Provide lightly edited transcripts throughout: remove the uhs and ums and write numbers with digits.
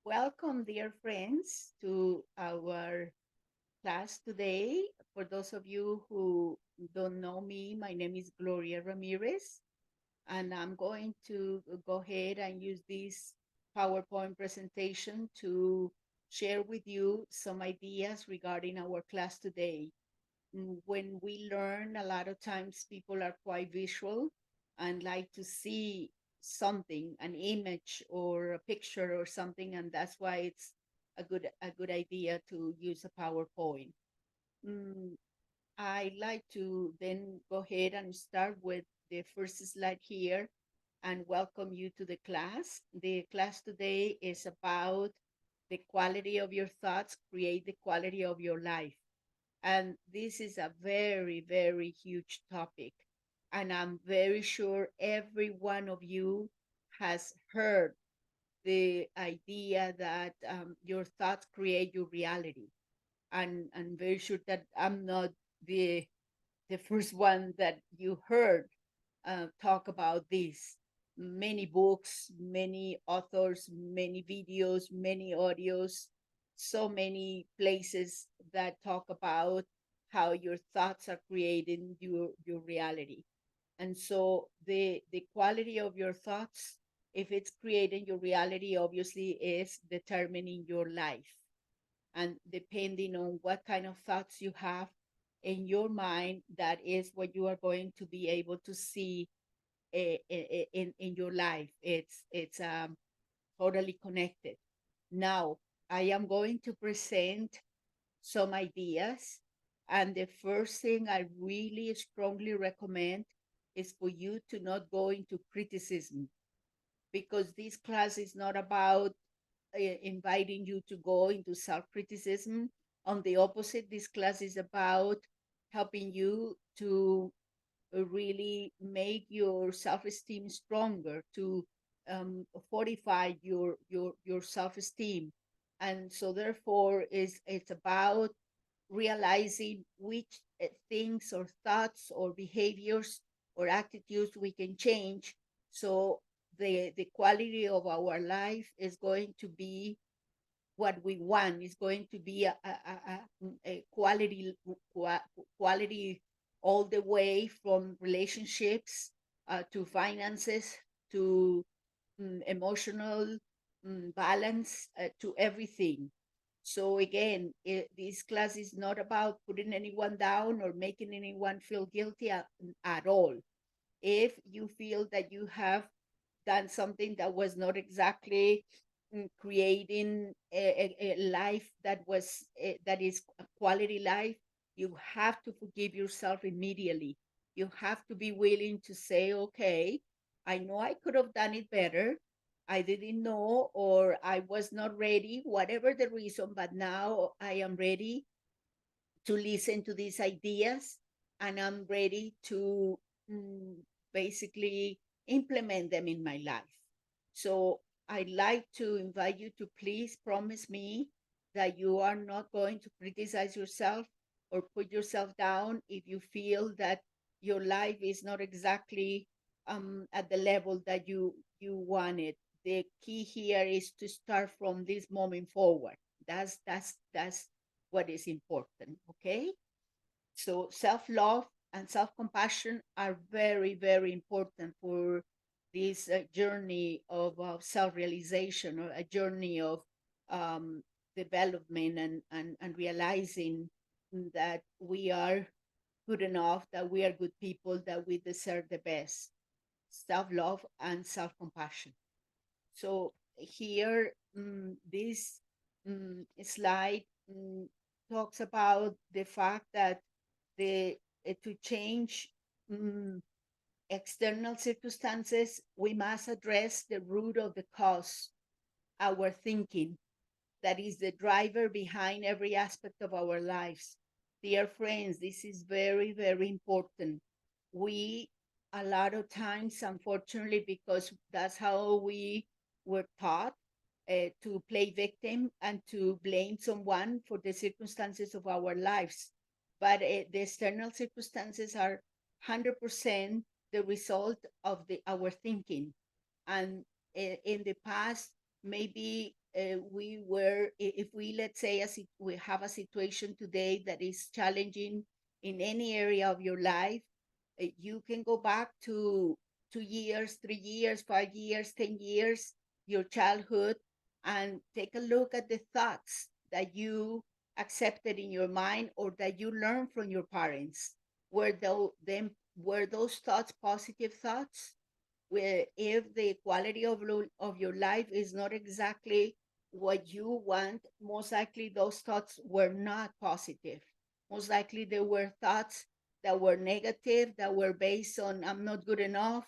Welcome, dear friends, to our class today. For those of you who don't know me, my name is Gloria Ramirez, and I'm going to go ahead and use this PowerPoint presentation to share with you some ideas regarding our class today. When we learn, a lot of times people are quite visual and like to see something, an image or a picture or something, and that's why it's a good idea to use a PowerPoint. Mm, I like to then go ahead and start with the first slide here and welcome you to the class. The class today is about the quality of your thoughts create the quality of your life. And this is a very, very huge topic. And I'm very sure every one of you has heard the idea that your thoughts create your reality. And I'm very sure that I'm not the the first one that you heard talk about this. Many books, many authors, many videos, many audios, so many places that talk about how your thoughts are creating your reality. And so the quality of your thoughts, if it's creating your reality, obviously is determining your life. And depending on what kind of thoughts you have in your mind, that is what you are going to be able to see in your life. It's totally connected. Now, I am going to present some ideas, and the first thing I really strongly recommend is for you to not go into criticism, because this class is not about inviting you to go into self criticism. On the opposite, this class is about helping you to really make your self esteem stronger, to fortify your self esteem. And so, therefore, it's about realizing which things or thoughts or behaviors or attitudes we can change, so the quality of our life is going to be what we want, is going to be a quality all the way from relationships to finances to emotional balance to everything. So again, this class is not about putting anyone down or making anyone feel guilty at all. If you feel that you have done something that was not exactly creating a life that is a quality life, you have to forgive yourself immediately. You have to be willing to say, okay, I know I could have done it better. I didn't know, or I was not ready, whatever the reason, but now I am ready to listen to these ideas, and I'm ready to mm, basically implement them in my life. So I'd like to invite you to please promise me that you are not going to criticize yourself or put yourself down if you feel that your life is not exactly at the level that you wanted. The key here is to start from this moment forward. That's what is important. Okay, so self love and self compassion are very, very important for this journey of self realization, or a journey of um, development, and realizing that we are good enough, that we are good people, that we deserve the best. Self love and self compassion. So here, this slide talks about the fact that the to change um, external circumstances, we must address the root of the cause, our thinking, that is the driver behind every aspect of our lives. Dear friends, this is very, very important. We, a lot of times, unfortunately, because that's how we were taught to play victim and to blame someone for the circumstances of our lives. But the external circumstances are 100% the result of our thinking. And in the past, maybe if we, let's say, we have a situation today that is challenging in any area of your life, you can go back to 2 years, 3 years, 5 years, 10 years, your childhood, and take a look at the thoughts that you accepted in your mind or that you learned from your parents. Were those thoughts positive thoughts? Where if the quality of your life is not exactly what you want, most likely those thoughts were not positive. Most likely they were thoughts that were negative, that were based on I'm not good enough,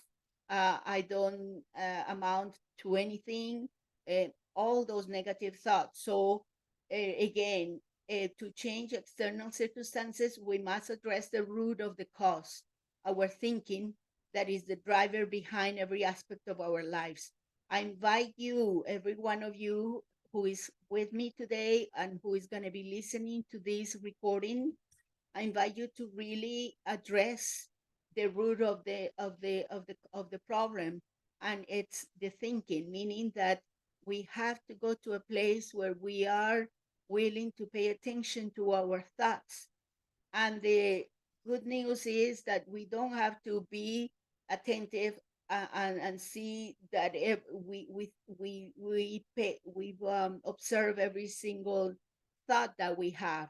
I don't amount to anything, and all those negative thoughts. So again, to change external circumstances, we must address the root of the cause, our thinking, that is the driver behind every aspect of our lives. I invite you, every one of you who is with me today and who is going to be listening to this recording, I invite you to really address the root of the problem, and it's the thinking, meaning that we have to go to a place where we are willing to pay attention to our thoughts. And the good news is that we don't have to be attentive, and see that if we observe every single thought that we have.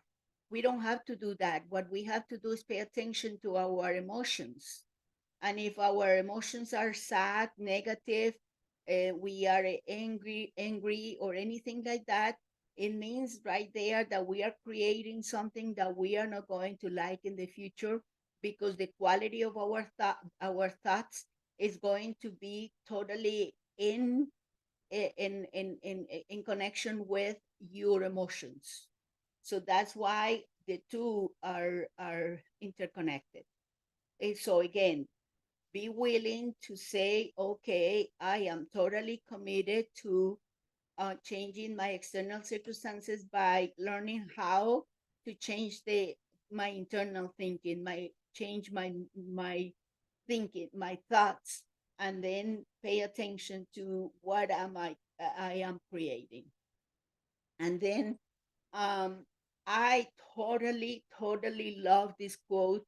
We don't have to do that. What we have to do is pay attention to our emotions. And if our emotions are sad, negative, we are angry, or anything like that, it means right there that we are creating something that we are not going to like in the future, because the quality of our thoughts is going to be totally in connection with your emotions. So that's why the two are interconnected. And so again, be willing to say, okay, I am totally committed to changing my external circumstances by learning how to change my internal thinking, my thinking, my thoughts, and then pay attention to what I am creating. And then um, I totally love this quote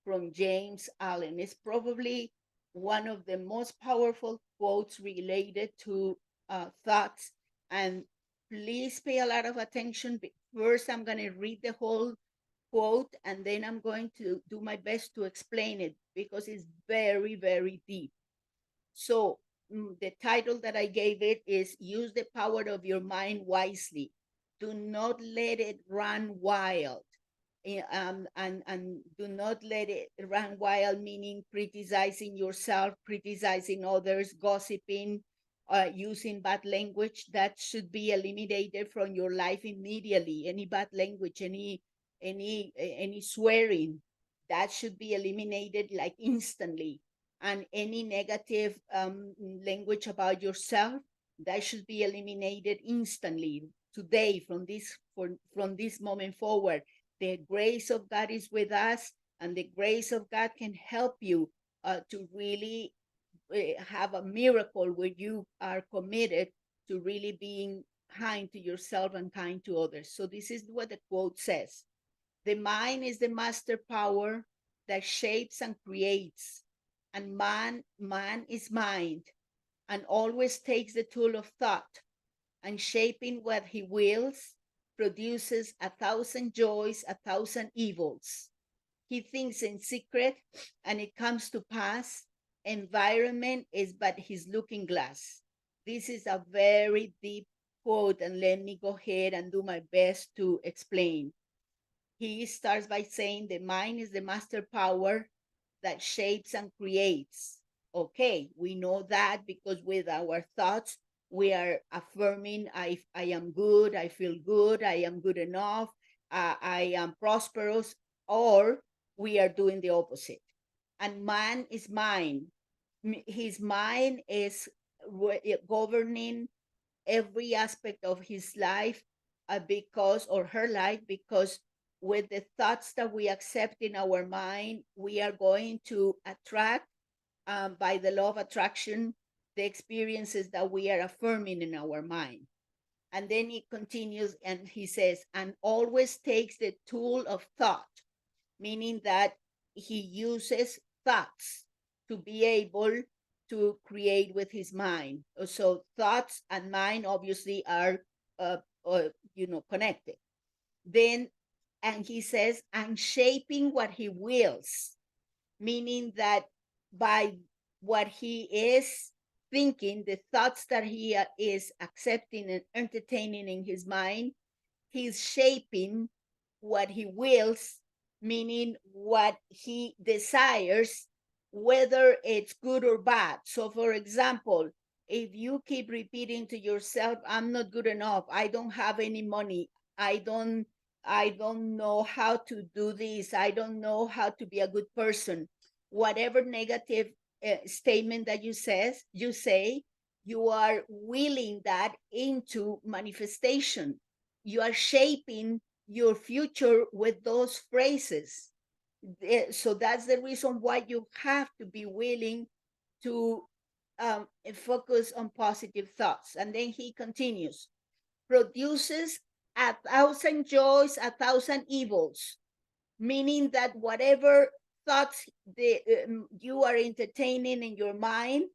from James Allen. It's probably one of the most powerful quotes related to thoughts. And please pay a lot of attention. First, I'm going to read the whole quote, and then I'm going to do my best to explain it because it's very deep. So, the title that I gave it is Use the Power of Your Mind Wisely. Do not let it run wild. And do not let it run wild, meaning criticizing yourself, criticizing others, gossiping, using bad language. That should be eliminated from your life immediately. Any bad language, any swearing, that should be eliminated like instantly. And any negative language about yourself, that should be eliminated instantly today, from this moment forward. The grace of God is with us, and the grace of God can help you to really have a miracle where you are committed to really being kind to yourself and kind to others. So this is what the quote says: the mind is the master power that shapes and creates, and man is mind, and always takes the tool of thought, and shaping what he wills, produces 1,000 joys, 1,000 evils. He thinks in secret, and it comes to pass. Environment is but his looking glass. This is a very deep quote, and let me go ahead and do my best to explain. He starts by saying the mind is the master power that shapes and creates. Okay, we know that because with our thoughts, we are affirming I am good, I feel good, I am good enough, I am prosperous, or we are doing the opposite. And man is mind. His mind is governing every aspect of his life, because, or her life, because with the thoughts that we accept in our mind, we are going to attract, by the law of attraction, the experiences that we are affirming in our mind. And then he continues and he says, and always takes the tool of thought, meaning that he uses thoughts to be able to create with his mind. So thoughts and mind obviously are, uh, connected. Then, and he says, and shaping what he wills, meaning that by what he is thinking, the thoughts that he is accepting and entertaining in his mind, he's shaping what he wills, meaning what he desires, whether it's good or bad. So, for example, if you keep repeating to yourself, I'm not good enough, I don't have any money, I don't I don't know how to do this, I don't know how to be a good person, whatever negative statement that you say, you are willing that into manifestation. You are shaping your future with those phrases. So that's the reason why you have to be willing to focus on positive thoughts. And then he continues, produces a thousand joys, a thousand evils, meaning that whatever thoughts you are entertaining in your mind,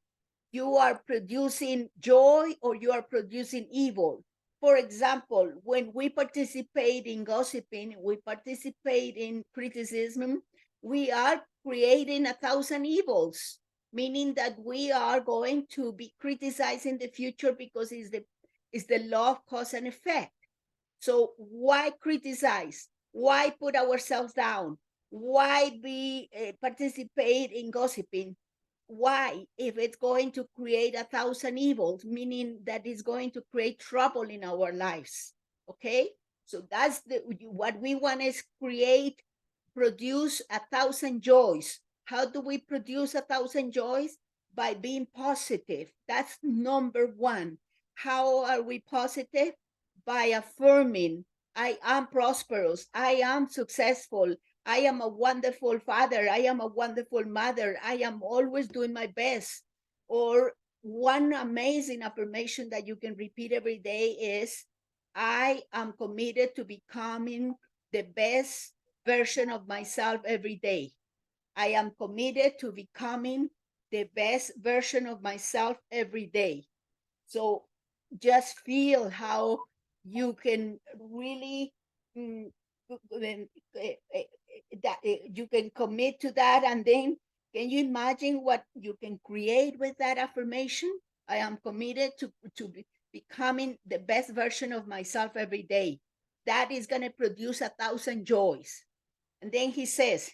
you are producing joy or you are producing evil. For example, when we participate in gossiping, we participate in criticism, we are creating a thousand evils, meaning that we are going to be criticized in the future because it's the law of cause and effect. So why criticize? Why put ourselves down? Why be participate in gossiping? Why, if it's going to create a thousand evils, meaning that it's going to create trouble in our lives? Okay, so that's what we want is create, produce a thousand joys. How do we produce a thousand joys? By being positive. That's number one. How are we positive? By affirming, I am prosperous, I am successful, I am a wonderful father, I am a wonderful mother, I am always doing my best. Or one amazing affirmation that you can repeat every day is, I am committed to becoming the best version of myself every day. I am committed to becoming the best version of myself every day. So just feel how you can really mm, that you can commit to that, and then can you imagine what you can create with that affirmation? I am committed to becoming the best version of myself every day. That is going to produce a thousand joys. And then he says,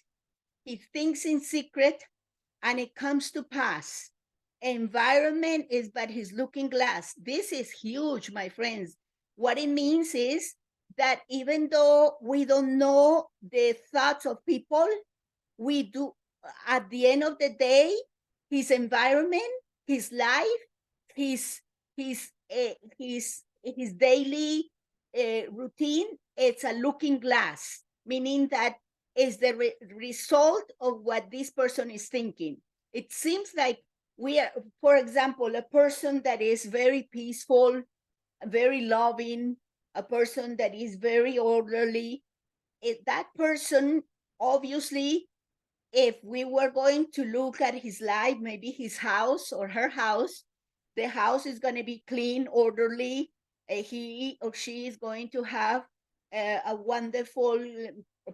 he thinks in secret and it comes to pass. Environment is but his looking glass. This is huge, my friends. What it means is that even though we don't know the thoughts of people, we do, at the end of the day, his environment, his life, his his daily routine, it's a looking glass, meaning that is the result of what this person is thinking. It seems like we are, for example, a person that is very peaceful, very loving, a person that is very orderly. That person, obviously, if we were going to look at his life, maybe his house or her house, the house is going to be clean, orderly. He or she is going to have a wonderful,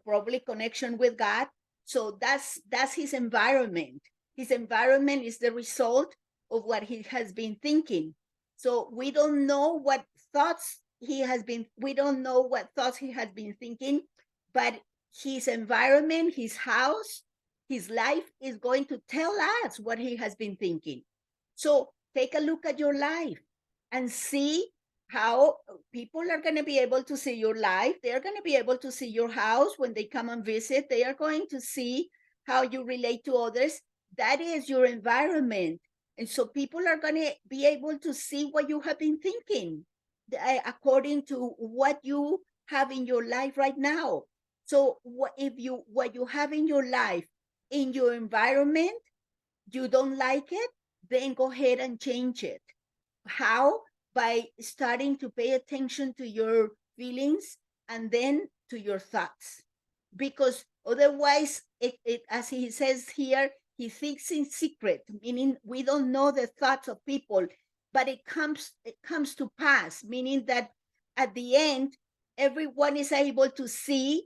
probably connection with God. So that's his environment. His environment is the result of what he has been thinking. So we don't know what thoughts he has been. We don't know what thoughts he has been thinking, but his environment, his house, his life is going to tell us what he has been thinking. So take a look at your life and see how people are going to be able to see your life. They are going to be able to see your house when they come and visit. They are going to see how you relate to others. That is your environment. And so people are going to be able to see what you have been thinking according to what you have in your life right now. So what you have in your life, in your environment, you don't like it, then go ahead and change it. How? by starting to pay attention to your feelings and then to your thoughts. Because otherwise, as he says here, he thinks in secret, meaning we don't know the thoughts of people, but it comes to pass, meaning that at the end, everyone is able to see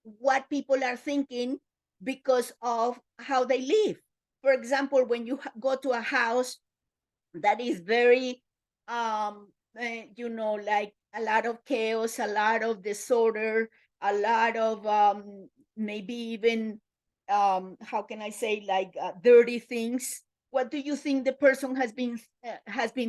what people are thinking because of how they live. For example, when you go to a house that is very like a lot of chaos, a lot of disorder, a lot of maybe even how can I say, like dirty things. What do you think the person has been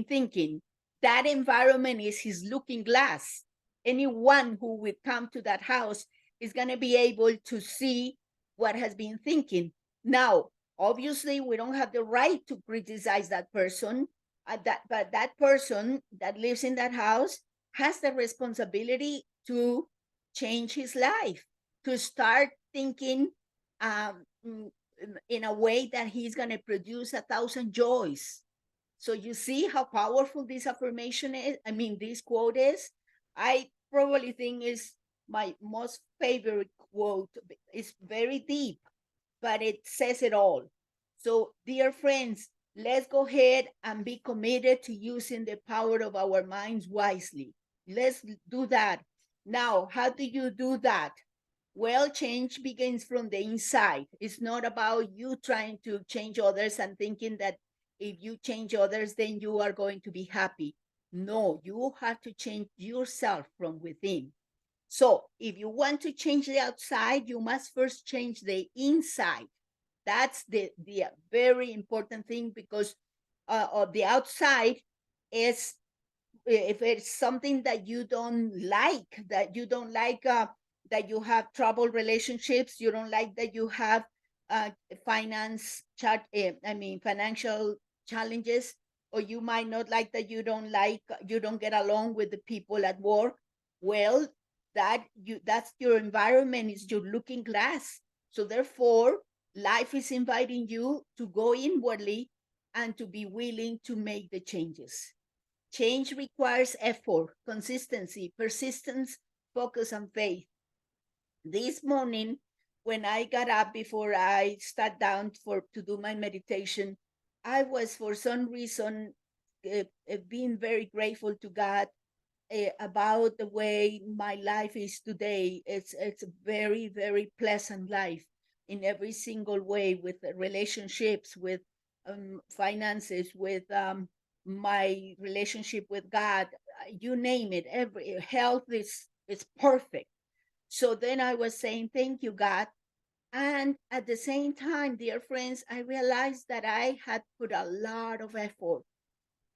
thinking? That environment is his looking glass. Anyone who will come to that house is going to be able to see what has been thinking. Now, obviously, we don't have the right to criticize that person, but that person that lives in that house has the responsibility to change his life, to start thinking in a way that he's going to produce 1,000 joys. So you see how powerful this affirmation is. I mean, this quote is. I probably think is my most favorite quote. It's very deep, but it says it all. So, dear friends, let's go ahead and be committed to using the power of our minds wisely. Let's do that. Now, how do you do that? Well, change begins from the inside. It's not about you trying to change others and thinking that if you change others, then you are going to be happy. No, you have to change yourself from within. So, if you want to change the outside, you must first change the inside. That's the very important thing, because of the outside is, if it's something that you don't like, that you have troubled relationships, you don't like that you have financial challenges, or you might not like that you don't get along with the people at work. Well, that's your environment, is your looking glass. So therefore, life is inviting you to go inwardly and to be willing to make the changes. Change requires effort, consistency, persistence, focus, and faith. This morning, when I got up before I sat down to do my meditation, I was, for some reason, being very grateful to God about the way my life is today. It's a very, very pleasant life in every single way, with relationships, with finances, with my relationship with God. You name it. Every health is perfect. So then I was saying, thank you, God. And at the same time, dear friends, I realized that I had put a lot of effort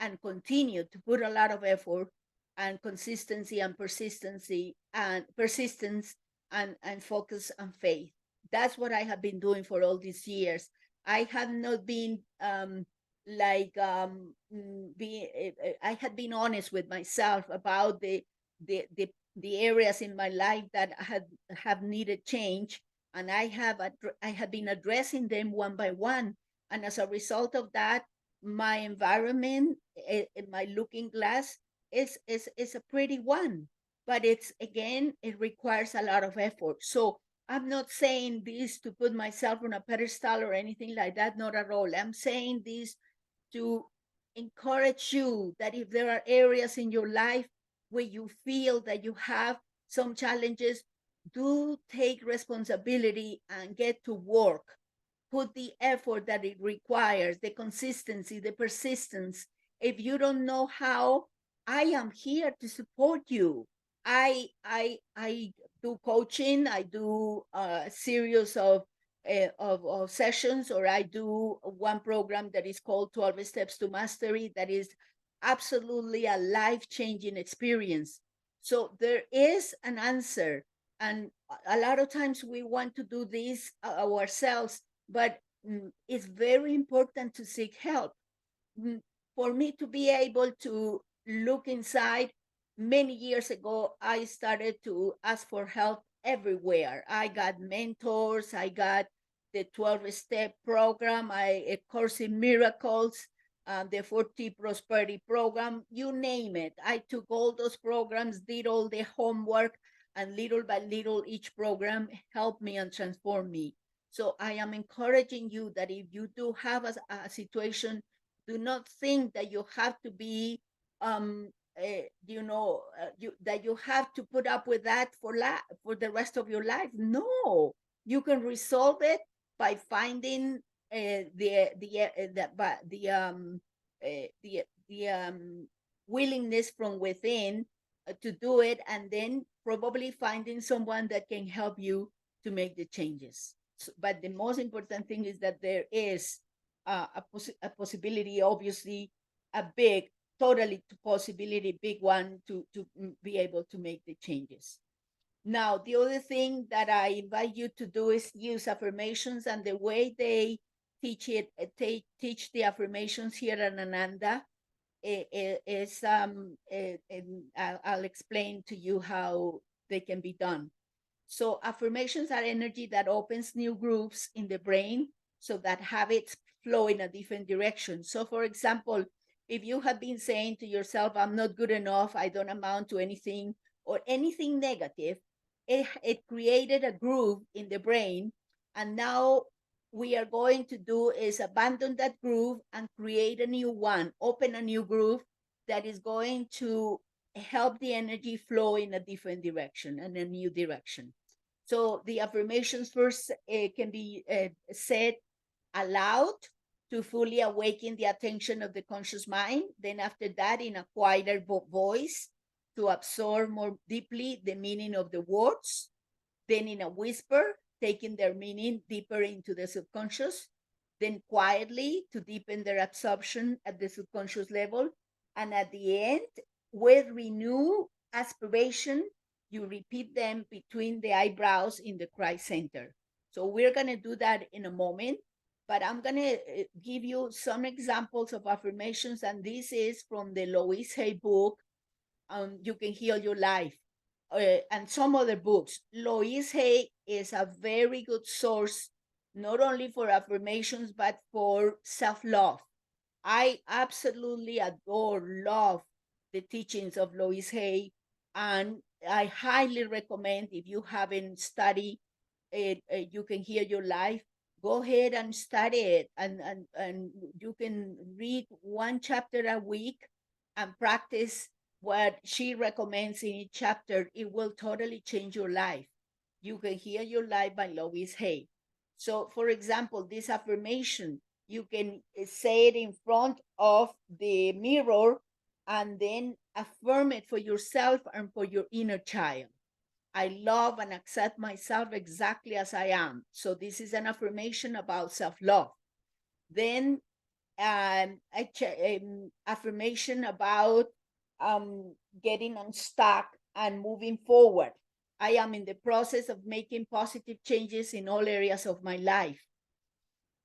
and continue to put a lot of effort and consistency and persistence and focus and faith. That's what I have been doing for all these years. I have not been I had been honest with myself about the areas in my life that have needed change, and I have been addressing them one by one. And as a result of that, my environment, my looking glass, is a pretty one. But it's, again, it requires a lot of effort. So I'm not saying this to put myself on a pedestal or anything like that, not at all. I'm saying this to encourage you that if there are areas in your life where you feel that you have some challenges, do take responsibility and get to work. Put the effort that it requires, the consistency, the persistence. If you don't know how, I am here to support you. I do coaching. I do a series of sessions, or I do one program that is called 12 Steps to Mastery, that is absolutely a life-changing experience. So there is an answer. And a lot of times we want to do this ourselves, but it's very important to seek help. Mm, For me to be able to look inside, many years ago, I started to ask for help everywhere. I got mentors, I got the 12 step program, a Course in Miracles. the 40 Prosperity Program, you name it. I took all those programs, did all the homework, and little by little, each program helped me and transformed me. So I am encouraging you that if you do have a situation, do not think that you have to be, that you have to put up with that for the rest of your life. No, you can resolve it by finding the willingness from within to do it, and then probably finding someone that can help you to make the changes. So, but the most important thing is that there is a possibility, obviously, a big, totally possibility, big one to be able to make the changes. Now, the other thing that I invite you to do is use affirmations, and the way they teach the affirmations here at Ananda is and I'll explain to you how they can be done. So affirmations are energy that opens new grooves in the brain so that habits flow in a different direction. So for example, if you have been saying to yourself, I'm not good enough, I don't amount to anything, or anything negative, it created a groove in the brain. And now we are going to do is abandon that groove and create a new one, open a new groove that is going to help the energy flow in a different direction and a new direction. So the affirmations first can be said aloud to fully awaken the attention of the conscious mind. Then after that, in a quieter voice to absorb more deeply the meaning of the words. Then in a whisper, taking their meaning deeper into the subconscious. Then quietly to deepen their absorption at the subconscious level. And at the end, with renewed aspiration, you repeat them between the eyebrows in the Christ center. So we're going to do that in a moment, but I'm going to give you some examples of affirmations, and this is from the Louise Hay book, You Can Heal Your Life, and some other books. Louise Hay is a very good source, not only for affirmations, but for self-love. I absolutely adore, love the teachings of Louise Hay, and I highly recommend, if you haven't studied it, You Can Heal Your Life, go ahead and study it, and you can read one chapter a week and practice what she recommends in each chapter. It will totally change your life. You Can Heal Your Life by Louise Hay. So, for example, this affirmation, you can say it in front of the mirror and then affirm it for yourself and for your inner child. I love and accept myself exactly as I am. So this is an affirmation about self-love. Then affirmation about getting unstuck and moving forward. I am in the process of making positive changes in all areas of my life.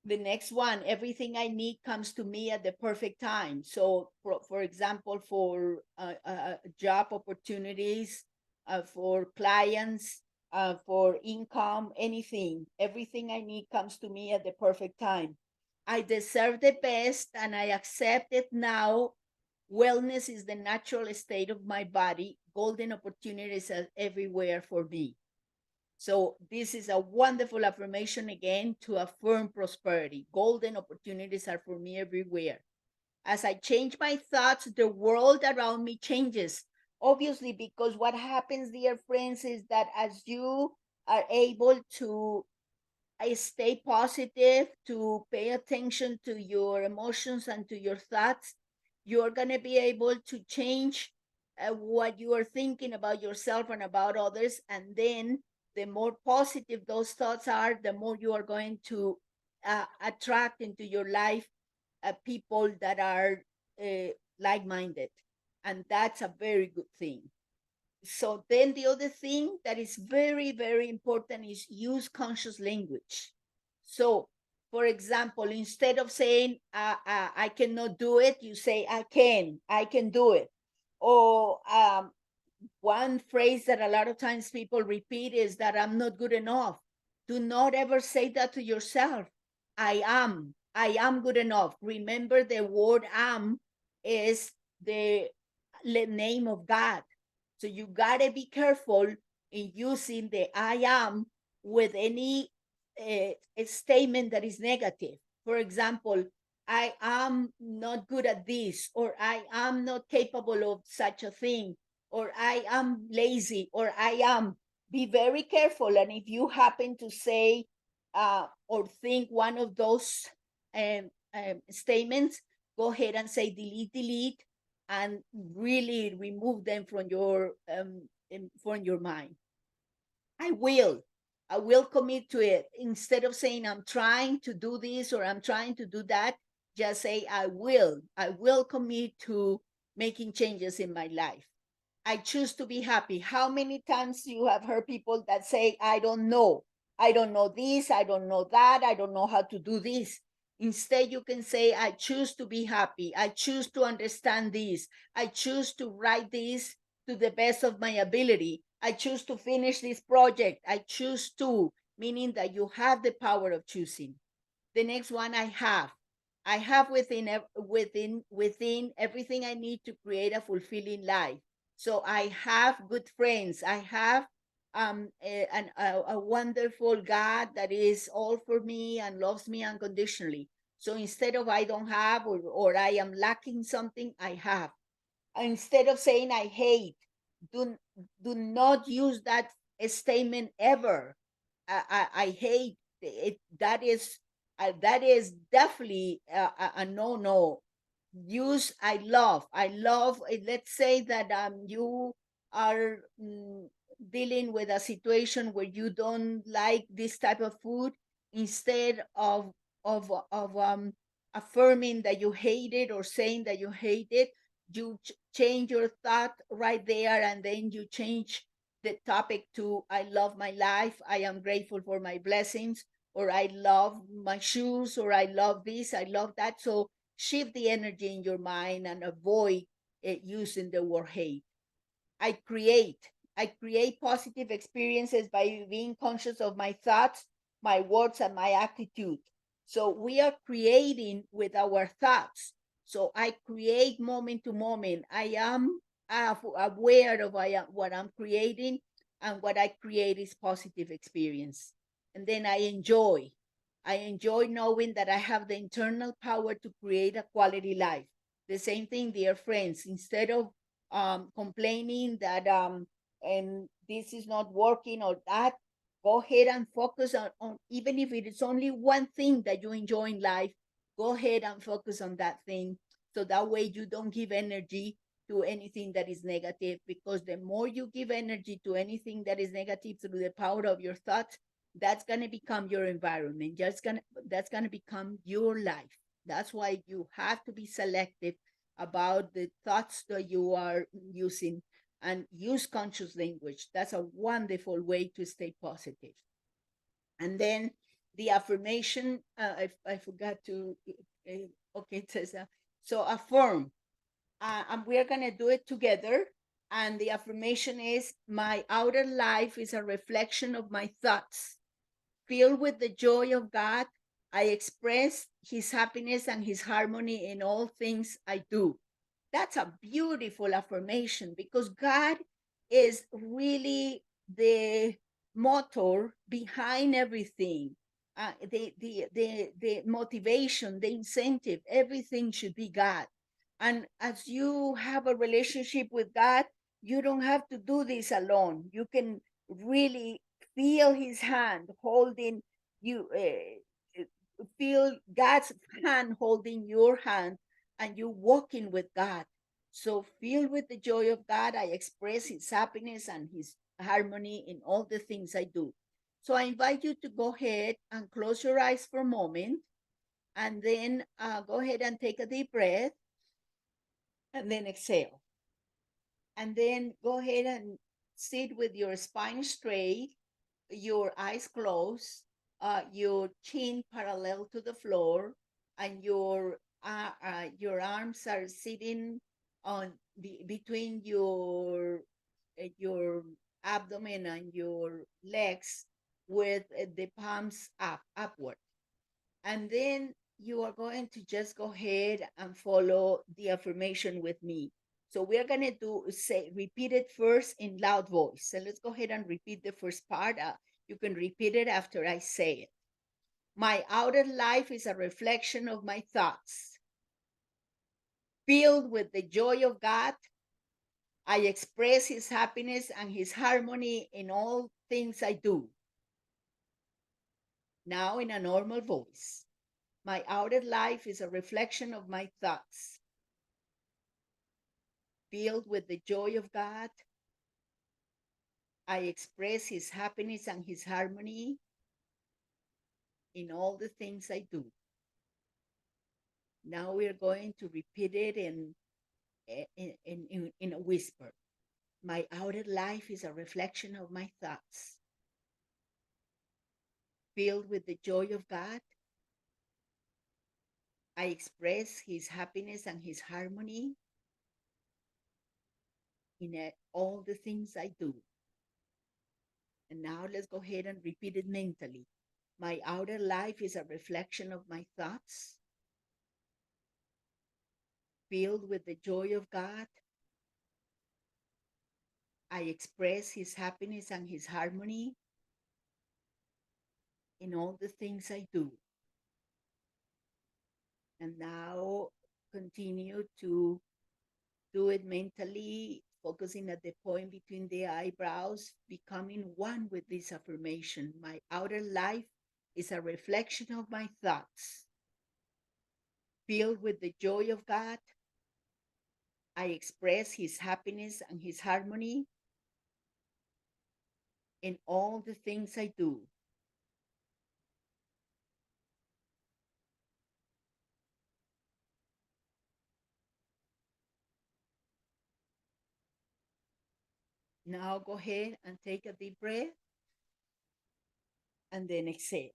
The next one, everything I need comes to me at the perfect time. So, for example, for job opportunities, for clients, for income, anything, everything I need comes to me at the perfect time. I deserve the best and I accept it now. Wellness is the natural state of my body. Golden opportunities are everywhere for me. So this is a wonderful affirmation again to affirm prosperity. Golden opportunities are for me everywhere. As I change my thoughts, the world around me changes. Obviously, because what happens, dear friends, is that as you are able to stay positive, to pay attention to your emotions and to your thoughts, you're going to be able to change what you are thinking about yourself and about others. And then the more positive those thoughts are, the more you are going to attract into your life people that are like-minded. And that's a very good thing. So then the other thing that is very, very important is use conscious language. So, for example, instead of saying, I cannot do it, you say, I can do it. Or one phrase that a lot of times people repeat is that I'm not good enough. Do not ever say that to yourself. I am. I am good enough. Remember, the word am is the name of God. So you gotta be careful in using the I am with any statement that is negative. For example, I am not good at this, or I am not capable of such a thing, or I am lazy, or I am. Be very careful. And if you happen to say or think one of those statements, go ahead and say delete, delete, and really remove them from your mind. I will. I will commit to it. Instead of saying I'm trying to do this or I'm trying to do that, just say I will. I will commit to making changes in my life. I choose to be happy. How many times you have heard people that say, I don't know. I don't know this, I don't know that, I don't know how to do this. Instead, you can say, I choose to be happy. I choose to understand this. I choose to write this to the best of my ability. I choose to finish this project. I choose to, meaning that you have the power of choosing. The next one, I have. I have within everything I need to create a fulfilling life. So I have good friends. I have a wonderful God that is all for me and loves me unconditionally. So instead of I don't have, or I am lacking something, I have. Instead of saying I hate, do do not use that statement ever. I hate it. That is definitely a no no. Use I love. I love. Let's say that you are dealing with a situation where you don't like this type of food. Instead of affirming that you hate it or saying that you hate it, you change your thought right there, and then you change the topic to I love my life, I am grateful for my blessings, or I love my shoes, or I love this, I love that. So shift the energy in your mind and avoid using the word hate. I create. I create positive experiences by being conscious of my thoughts, my words, and my attitude. So we are creating with our thoughts. So I create moment to moment. I am aware of what I'm creating, and what I create is positive experience. And then I enjoy. I enjoy knowing that I have the internal power to create a quality life. The same thing, dear friends. Instead of complaining that and this is not working or that, go ahead and focus on, even if it is only one thing that you enjoy in life, go ahead and focus on that thing. So that way you don't give energy to anything that is negative, because the more you give energy to anything that is negative through the power of your thoughts, that's going to become your environment. That's going to become your life. That's why you have to be selective about the thoughts that you are using, and use conscious language. That's a wonderful way to stay positive. And then the affirmation, I forgot to, okay, Tessa. So affirm, and we're going to do it together. And the affirmation is, my outer life is a reflection of my thoughts. Filled with the joy of God, I express his happiness and his harmony in all things I do. That's a beautiful affirmation, because God is really the motor behind everything. The motivation, the incentive, everything should be God. And as you have a relationship with God, you don't have to do this alone. You can really feel his hand holding you, feel God's hand holding your hand, and you walking with God. So filled with the joy of God, I express his happiness and his harmony in all the things I do. So I invite you to go ahead and close your eyes for a moment, and then go ahead and take a deep breath, and then exhale. And then go ahead and sit with your spine straight, your eyes closed, your chin parallel to the floor, and your arms are sitting on between your abdomen and your legs, with the palms upward. And then you are going to just go ahead and follow the affirmation with me. So we are going to repeat it first in loud voice. So let's go ahead and repeat the first part. You can repeat it after I say it. My outer life is a reflection of my thoughts. Filled with the joy of God, I express His happiness and His harmony in all things I do. Now, in a normal voice, my outer life is a reflection of my thoughts. Filled with the joy of God, I express His happiness and His harmony in all the things I do. Now we're going to repeat it in a whisper. My outer life is a reflection of my thoughts. Filled with the joy of God, I express His happiness and His harmony in all the things I do. And now let's go ahead and repeat it mentally. My outer life is a reflection of my thoughts. Filled with the joy of God, I express His happiness and His harmony in all the things I do. And now continue to do it mentally, focusing at the point between the eyebrows, becoming one with this affirmation. My outer life is a reflection of my thoughts. Filled with the joy of God, I express His happiness and His harmony in all the things I do. Now go ahead and take a deep breath and then exhale.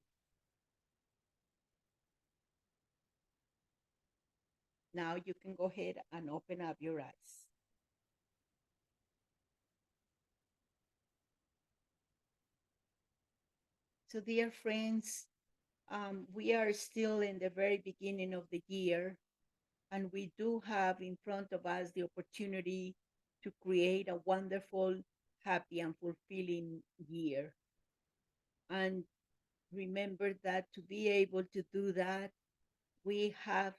Now you can go ahead and open up your eyes. So, dear friends, we are still in the very beginning of the year, and we do have in front of us the opportunity to create a wonderful, happy, and fulfilling year. And remember that to be able to do that, we have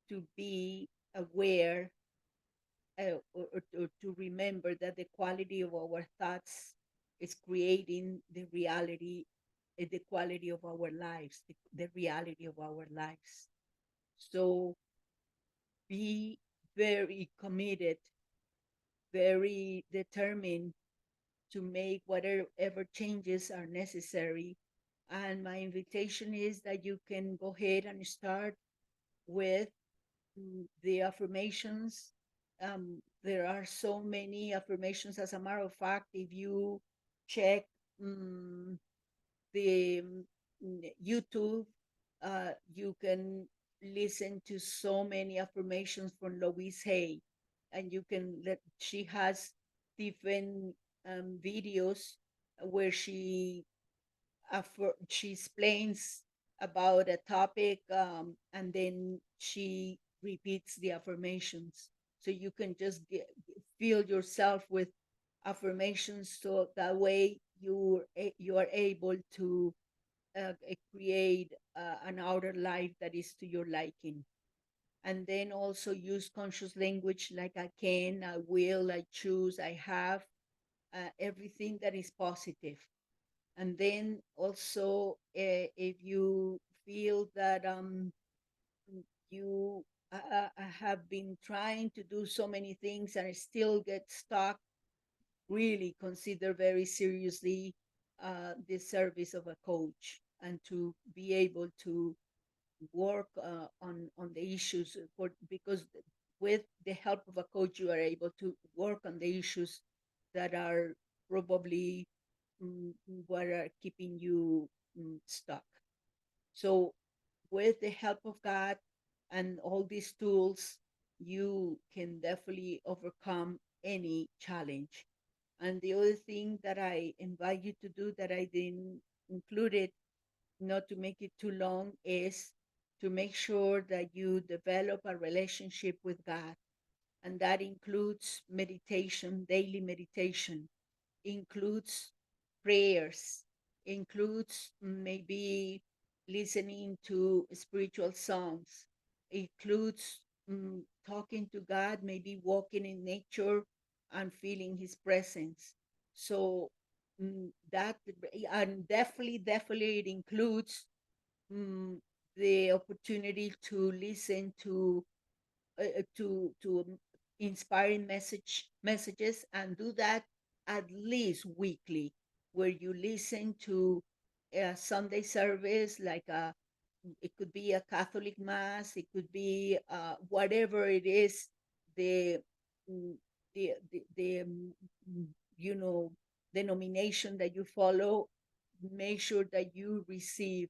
to be aware or to remember that the quality of our thoughts is creating the reality, the quality of our lives, the reality of our lives. So be very committed, very determined to make whatever changes are necessary. And my invitation is that you can go ahead and start with the affirmations. There are so many affirmations. As a matter of fact, if you check the YouTube, you can listen to so many affirmations from Louise Hay, and you can let she has different videos where she explains about a topic, and then she repeats the affirmations. So you can just fill yourself with affirmations, so that way you are able to create an outer life that is to your liking. And then also use conscious language like I can, I will, I choose, I have, everything that is positive. And then also, if you feel that you have been trying to do so many things and still get stuck, really consider very seriously the service of a coach, and to be able to work on the issues, because with the help of a coach you are able to work on the issues that are probably what are keeping you stuck. So with the help of God and all these tools, you can definitely overcome any challenge. And the other thing that I invite you to do that I didn't include it, not to make it too long, is to make sure that you develop a relationship with God. And that includes meditation, daily meditation, includes prayers, includes maybe listening to spiritual songs, includes talking to God, maybe walking in nature and feeling His presence. So that, and definitely it includes mm, the opportunity to listen to inspiring messages, and do that at least weekly, where you listen to a Sunday service, like a, it could be a Catholic mass, it could be whatever it is, the mm, the you know, denomination that you follow. Make sure that you receive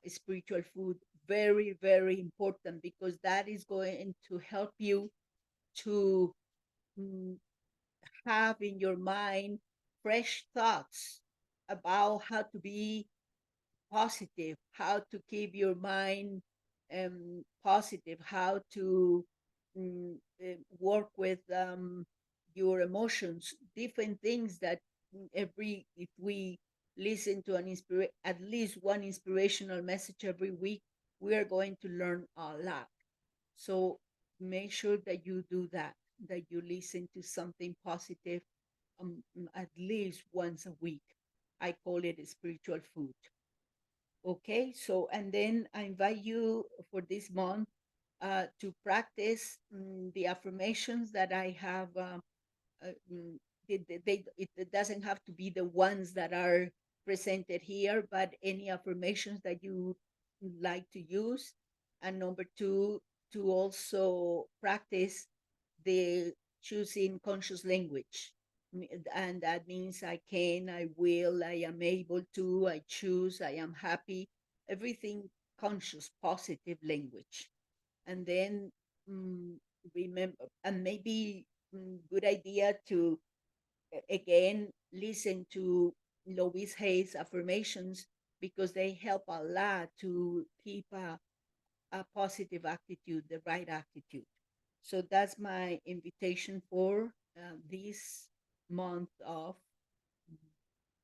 spiritual food. Very, very important, because that is going to help you to mm, have in your mind fresh thoughts about how to be positive, how to keep your mind positive, how to work with your emotions, different things that every, if we listen to at least one inspirational message every week, we are going to learn a lot. So make sure that you do that you listen to something positive at least once a week. I call it spiritual food. Okay, so and then I invite you for this month to practice the affirmations that I have. Uh, mm, it doesn't have to be the ones that are presented here, but any affirmations that you like to use. And number two, to also practice the choosing conscious language. And that means I can, I will, I am able to, I choose, I am happy, everything conscious, positive language. And then remember, and maybe good idea to again listen to Louise Hay's affirmations, because they help a lot to keep a positive attitude, the right attitude. So that's my invitation for this month of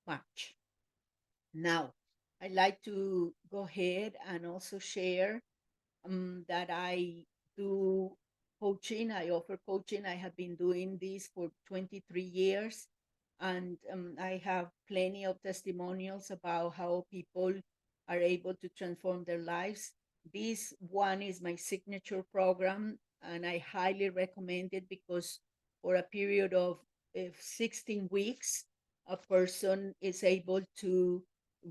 March. Now, I'd like to go ahead and also share that I do coaching. I offer coaching. I have been doing this for 23 years. And I have plenty of testimonials about how people are able to transform their lives. This one is my signature program, and I highly recommend it, because for a period of 16 weeks, a person is able to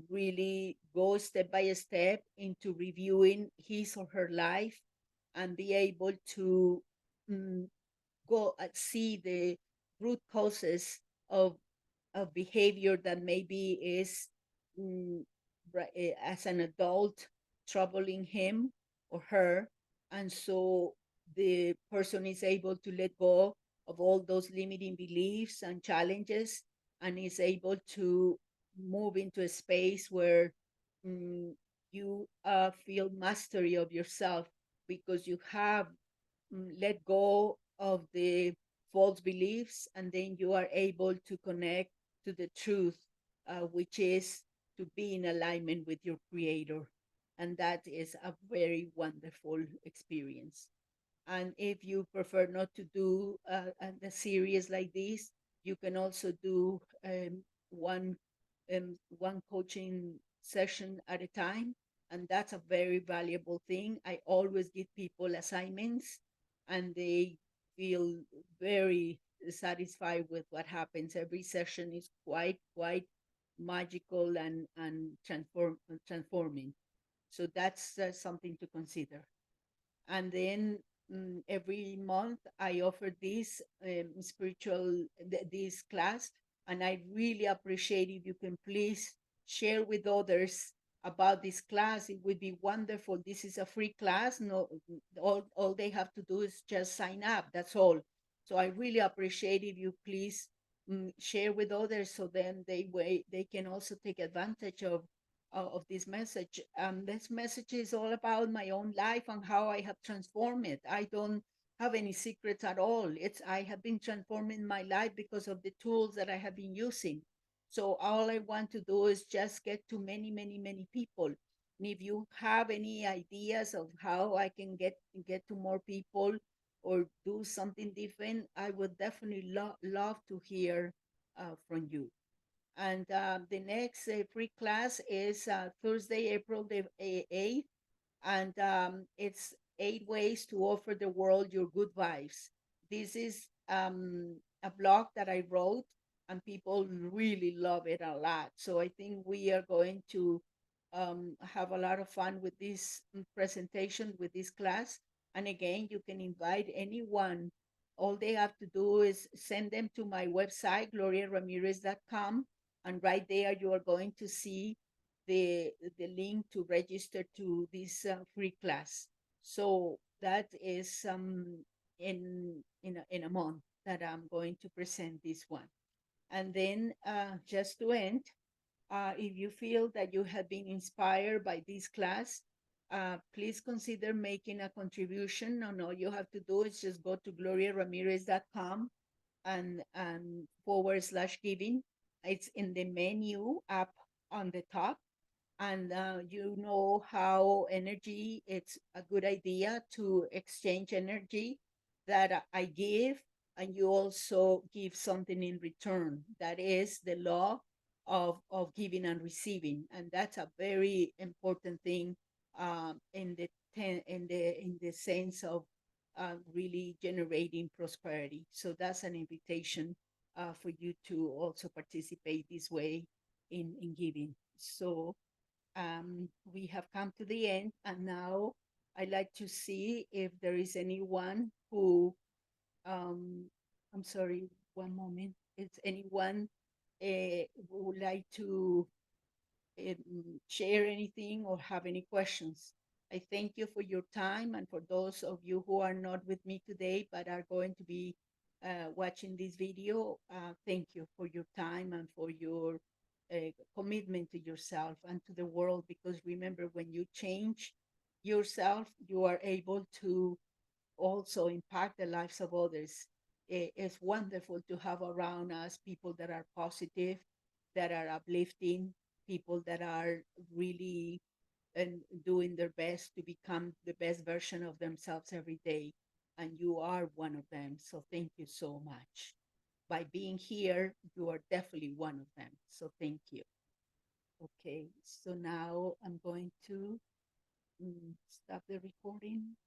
really go step by step into reviewing his or her life, and be able to mm, go and see the root causes of behavior that maybe is mm, as an adult troubling him or her. And so the person is able to let go of all those limiting beliefs and challenges, and is able to move into a space where mm, you feel mastery of yourself, because you have let go of the false beliefs, and then you are able to connect to the truth, which is to be in alignment with your creator. And that is a very wonderful experience. And if you prefer not to do a series like this, you can also do one one coaching session at a time, and that's a very valuable thing. I always give people assignments, and they feel very satisfied with what happens. Every session is quite magical and transforming. So that's something to consider. And then every month I offer this this class, and I really appreciate if you can please share with others about this class. It would be wonderful. This is a free class. No, all they have to do is just sign up. That's all. So I really appreciate if you please share with others, so then they can also take advantage of this message. This message is all about my own life and how I have transformed it. I don't have any secrets at all. It's I have been transforming my life because of the tools that I have been using. So all I want to do is just get to many, many, many people. And if you have any ideas of how I can get to more people or do something different, I would definitely love to hear from you. And the next free class is Thursday, April the 8th. And it's 8 ways to offer the world your good vibes. This is a blog that I wrote, and people really love it a lot. So I think we are going to have a lot of fun with this presentation, with this class. And again, you can invite anyone. All they have to do is send them to my website, gloriaramirez.com, and right there you are going to see the link to register to this free class. So that is in a month that I'm going to present this one. And then just to end, if you feel that you have been inspired by this class, please consider making a contribution. And all you have to do is just go to gloriaramirez.com and /giving. It's in the menu up on the top. And you know how energy, it's a good idea to exchange energy that I give, and you also give something in return. That is the law of giving and receiving, and that's a very important thing in the sense of really generating prosperity. So that's an invitation for you to also participate this way in giving. So we have come to the end, and now I'd like to see if there is anyone who, um, I'm sorry, one moment. Is anyone who would like to share anything or have any questions? I thank you for your time, and for those of you who are not with me today but are going to be watching this video, thank you for your time and for your commitment to yourself and to the world. Because remember, when you change yourself, you are able to also impact the lives of others. It's wonderful to have around us people that are positive, that are uplifting, people that are really and doing their best to become the best version of themselves every day. And you are one of them. So thank you so much. By being here, you are definitely one of them. So thank you. Okay, so now I'm going to stop the recording.